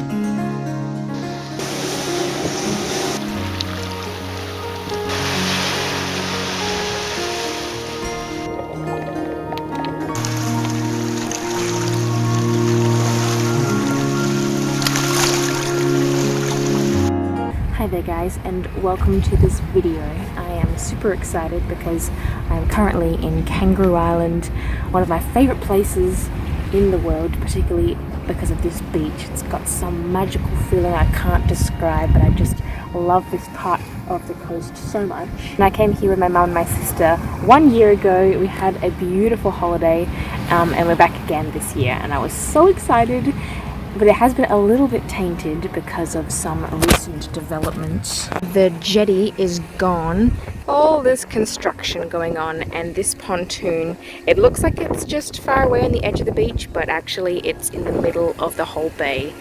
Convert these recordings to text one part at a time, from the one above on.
Hi there guys, and welcome to this video. I am super excited because I'm currently in Kangaroo Island, one of my favourite places in the world, particularly because of this beach. It's got some magical feeling I can't describe, but I just love this part of the coast so much. And I came here with my mum and my sister 1 year ago. We had a beautiful holiday, and we're back again this year, and I was so excited. But it has been a little bit tainted because of some recent developments. The jetty is gone. All this construction going on, and this pontoon, it looks like it's just far away on the edge of the beach, but actually it's in the middle of the whole bay.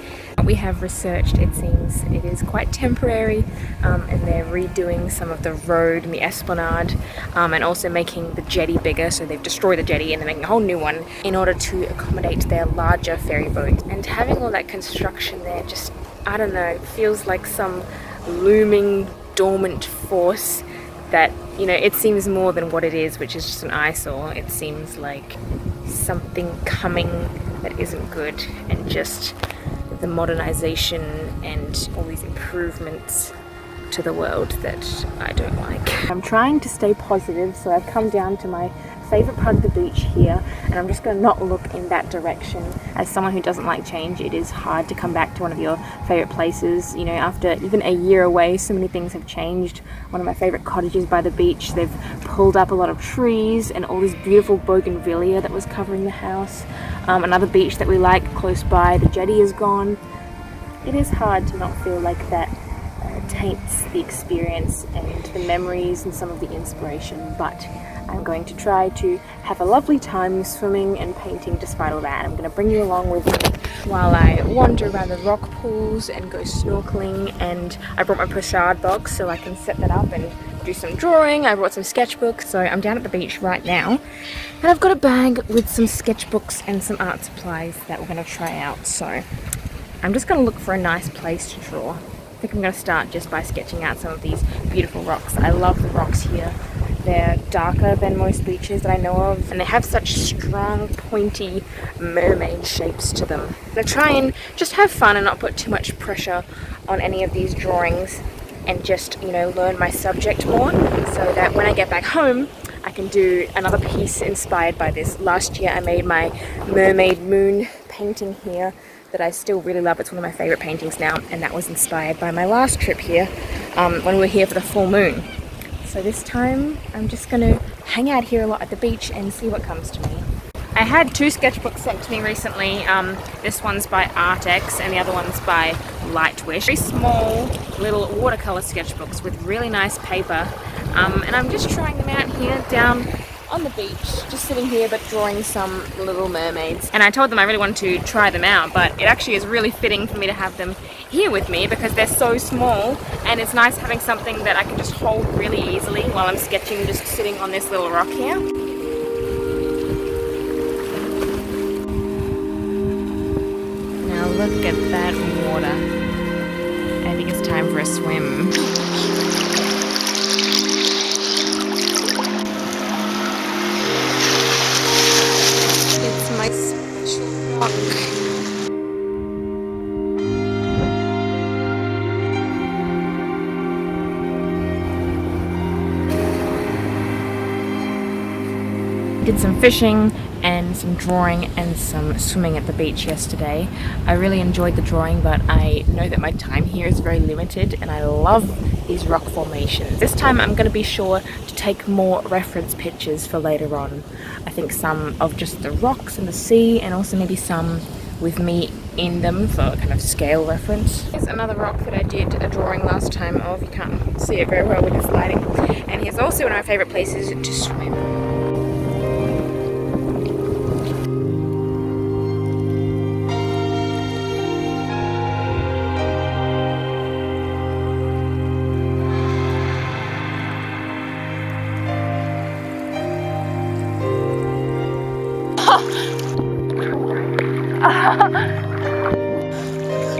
We have researched, it seems it is quite temporary, and they're redoing some of the road and the esplanade, and also making the jetty bigger. So they've destroyed the jetty and they're making a whole new one in order to accommodate their larger ferry boat. And having all that construction there, just, I don't know, feels like some looming dormant force that, you know, it seems more than what it is, which is just an eyesore. It seems like something coming that isn't good, and just the modernization and all these improvements to the world that I don't like. I'm trying to stay positive, so I've come down to my favorite part of the beach here, and I'm just going to not look in that direction. As someone who doesn't like change, it is hard to come back to one of your favorite places. You know, after even a year away, so many things have changed. One of my favorite cottages by the beach, they've pulled up a lot of trees and all this beautiful bougainvillea that was covering the house. Another beach that we like close by, the jetty is gone. It is hard to not feel like that taints the experience and the memories and some of the inspiration, but I'm going to try to have a lovely time swimming and painting despite all that. I'm going to bring you along with me while I wander around the rock pools and go snorkeling, and I brought my prasad box so I can set that up and do some drawing. I brought some sketchbooks, so I'm down at the beach right now, and I've got a bag with some sketchbooks and some art supplies that we're going to try out. So I'm just going to look for a nice place to draw. I think I'm going to start just by sketching out some of these beautiful rocks. I love the rocks here. They're darker than most beaches that I know of, and they have such strong, pointy mermaid shapes to them. I'm going to try and just have fun and not put too much pressure on any of these drawings, and just, you know, learn my subject more, so that when I get back home I can do another piece inspired by this. Last year I made my mermaid moon painting here that I still really love. It's one of my favorite paintings now, and that was inspired by my last trip here, when we were here for the full moon. So this time I'm just going to hang out here a lot at the beach and see what comes to me. I had two sketchbooks sent to me recently. This one's by ArtX and the other one's by Lightwish. Very small little watercolor sketchbooks with really nice paper, and I'm just trying them out here down on the beach, just sitting here but drawing some little mermaids. And I told them I really wanted to try them out, but it actually is really fitting for me to have them here with me because they're so small, and it's nice having something that I can just hold really easily while I'm sketching, just sitting on this little rock here. Now look at that water. I think it's time for a swim. It's my special rock. Did some fishing and some drawing and some swimming at the beach yesterday. I really enjoyed the drawing, but I know that my time here is very limited, and I love these rock formations. This time I'm going to be sure to take more reference pictures for later on. I think some of just the rocks and the sea, and also maybe some with me in them for kind of scale reference. Here's another rock that I did a drawing last time of. You can't see it very well with this lighting. And here's also one of my favourite places to swim.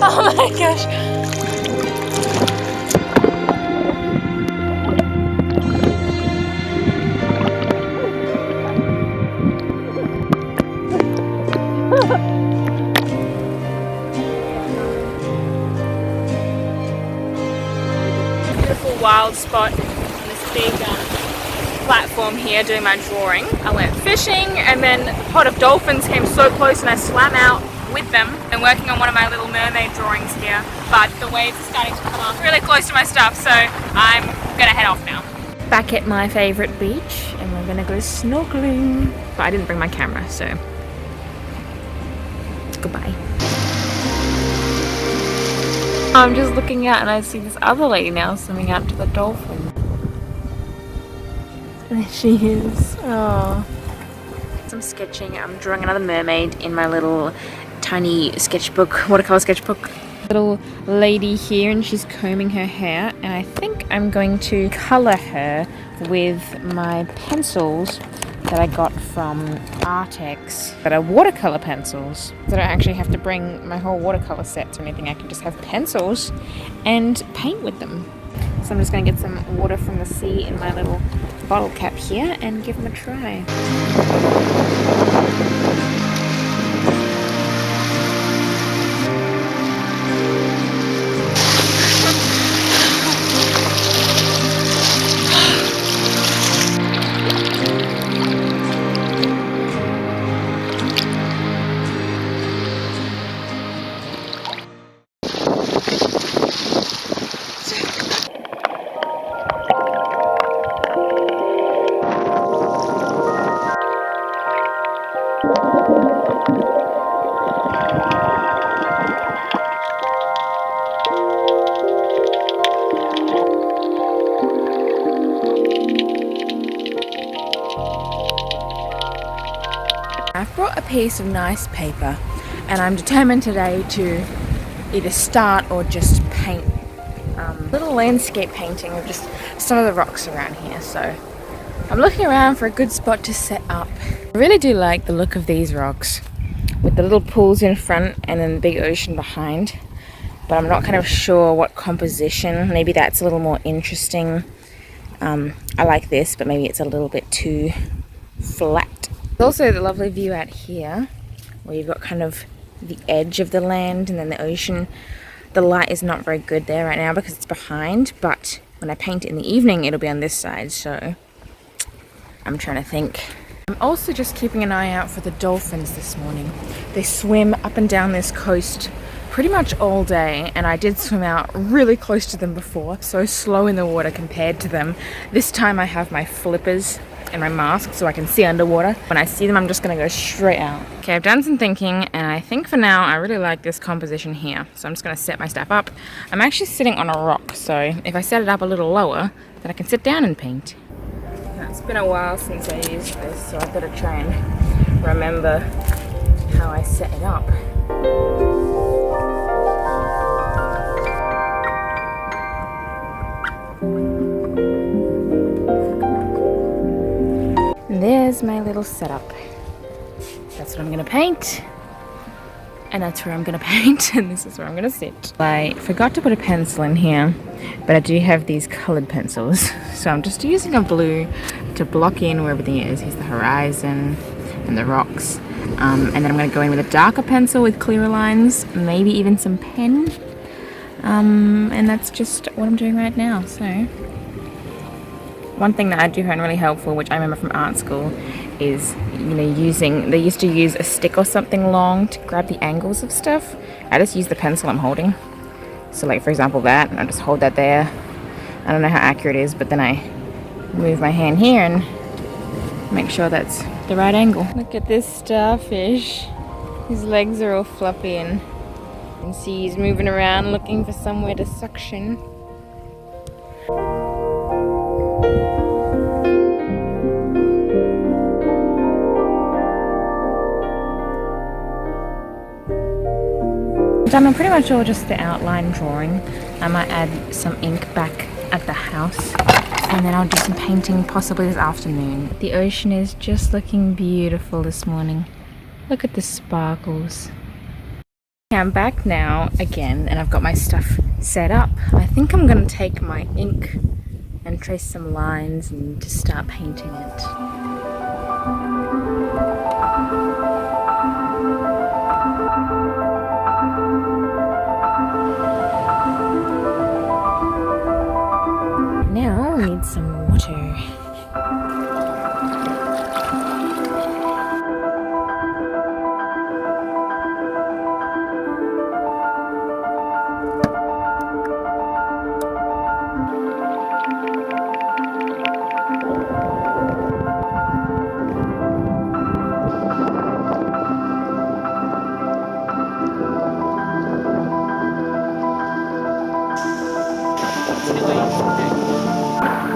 Oh my gosh. Beautiful wild spot on this big platform here doing my drawing. I went fishing and then a pod of dolphins came so close and I swam out with them. I'm working on one of my little mermaid drawings here, but the waves are starting to come up really close to my stuff, so I'm gonna head off now. Back at my favorite beach and we're gonna go snorkeling. But I didn't bring my camera, so goodbye. I'm just looking out and I see this other lady now swimming out to the dolphin. There she is. Oh. Some sketching. I'm drawing another mermaid in my little tiny sketchbook, watercolor sketchbook. Little lady here and she's combing her hair and I think I'm going to color her with my pencils that I got from Artex that are watercolor pencils. So I don't actually have to bring my whole watercolor sets or anything. I can just have pencils and paint with them. So I'm just going to get some water from the sea in my little bottle cap here and give them a try. I've brought a piece of nice paper and I'm determined today to either start or just paint little landscape painting of just some of the rocks around here. So I'm looking around for a good spot to set up. I really do like the look of these rocks with the little pools in front and then the big ocean behind, but I'm not kind of sure what composition. Maybe that's a little more interesting. I like this, but maybe it's a little bit too flat. There's also the lovely view out here where you've got kind of the edge of the land and then the ocean. The light is not very good there right now because it's behind, but when I paint it in the evening it'll be on this side, so I'm trying to think. I'm also just keeping an eye out for the dolphins this morning. They swim up and down this coast pretty much all day, and I did swim out really close to them before, so slow in the water compared to them. This time I have my flippers and my mask so I can see underwater. When I see them, I'm just gonna go straight out. Okay, I've done some thinking and I think for now I really like this composition here. So I'm just gonna set my stuff up. I'm actually sitting on a rock, so if I set it up a little lower, then I can sit down and paint. Now, it's been a while since I used this, so I've got to try and remember how I set it up. There's my little setup. That's what I'm gonna paint, and that's where I'm gonna paint, and this is where I'm gonna sit. I forgot to put a pencil in here, but I do have these colored pencils, so I'm just using a blue to block in where everything is. Here's the horizon and the rocks, and then I'm gonna go in with a darker pencil with clearer lines, maybe even some pen, and that's just what I'm doing right now. So one thing that I do find really helpful, which I remember from art school, is, they used to use a stick or something long to grab the angles of stuff. I just use the pencil I'm holding. So like for example that, and I just hold that there. I don't know how accurate it is, but then I move my hand here and make sure that's the right angle. Look at this starfish. His legs are all floppy and you can see he's moving around looking for somewhere to suction. Done pretty much all just the outline drawing. I might add some ink back at the house and then I'll do some painting possibly this afternoon. The ocean is just looking beautiful this morning. Look at the sparkles. I'm back now again and I've got my stuff set up. I think I'm going to take my ink and trace some lines and just start painting it. Now we need some water.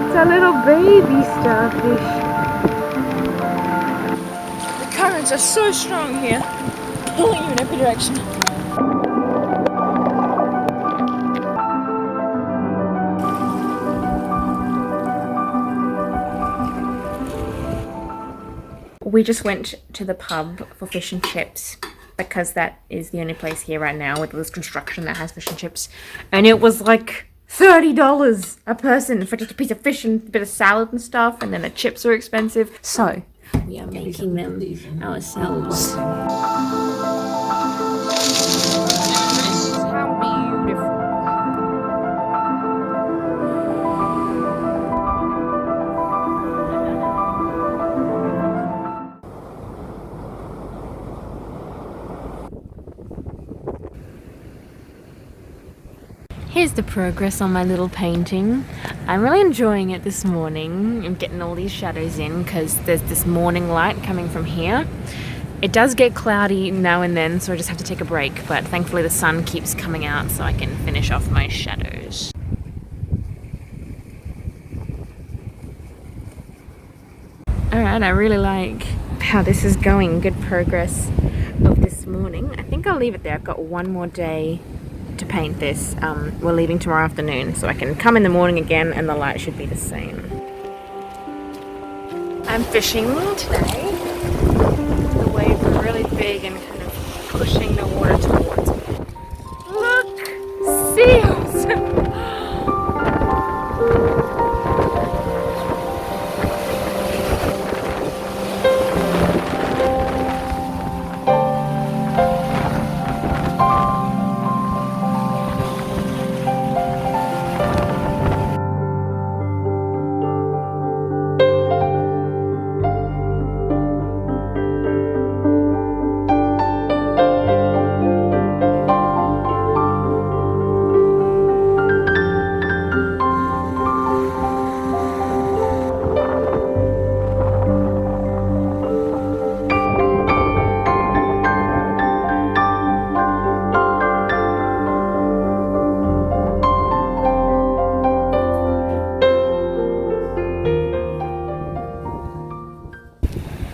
It's a little baby starfish. The currents are so strong here, pulling you in every direction. We just went to the pub for fish and chips because that is the only place here right now with this construction that has fish and chips, and it was like $30 a person for just a piece of fish and a bit of salad and stuff, and then the chips are expensive. So we are making them ourselves. How beautiful. Here's the progress on my little painting. I'm really enjoying it this morning. I'm getting all these shadows in because there's this morning light coming from here. It does get cloudy now and then, so I just have to take a break, but thankfully the sun keeps coming out so I can finish off my shadows. Alright, I really like how this is going. Good progress of this morning. I think I'll leave it there. I've got one more day to paint this. We're leaving tomorrow afternoon, so I can come in the morning again and the light should be the same. I'm fishing today. The waves are really big and kind of pushing the water towards me. Look! Seals!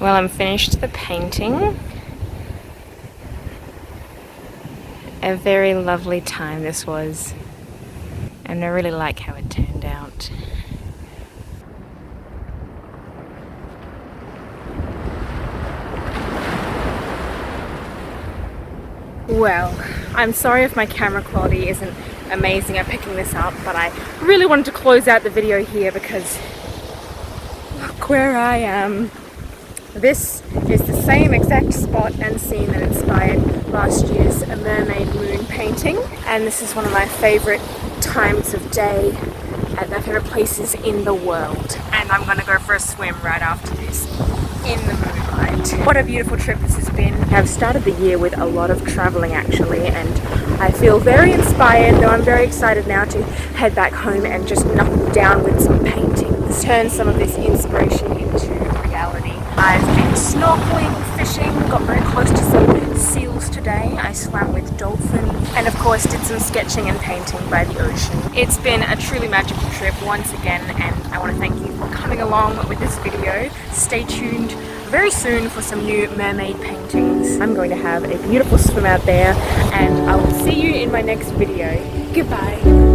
Well, I'm finished the painting. A very lovely time this was, and I really like how it turned out. Well, I'm sorry if my camera quality isn't amazing at picking this up, but I really wanted to close out the video here because look where I am. This is the same exact spot and scene that inspired last year's Mermaid Moon painting, and this is one of my favourite times of day and my favourite places in the world, and I'm going to go for a swim right after this in the moonlight. What a beautiful trip this has been. I've started the year with a lot of travelling actually, and I feel very inspired, though I'm very excited now to head back home and just knuckle down with some paintings, turn some of this inspiration into reality. I've been snorkeling, fishing, got very close to some seals today. I swam with dolphins and of course did some sketching and painting by the ocean. It's been a truly magical trip once again, and I want to thank you for coming along with this video. Stay tuned very soon for some new mermaid paintings. I'm going to have a beautiful swim out there, and I will see you in my next video. Goodbye.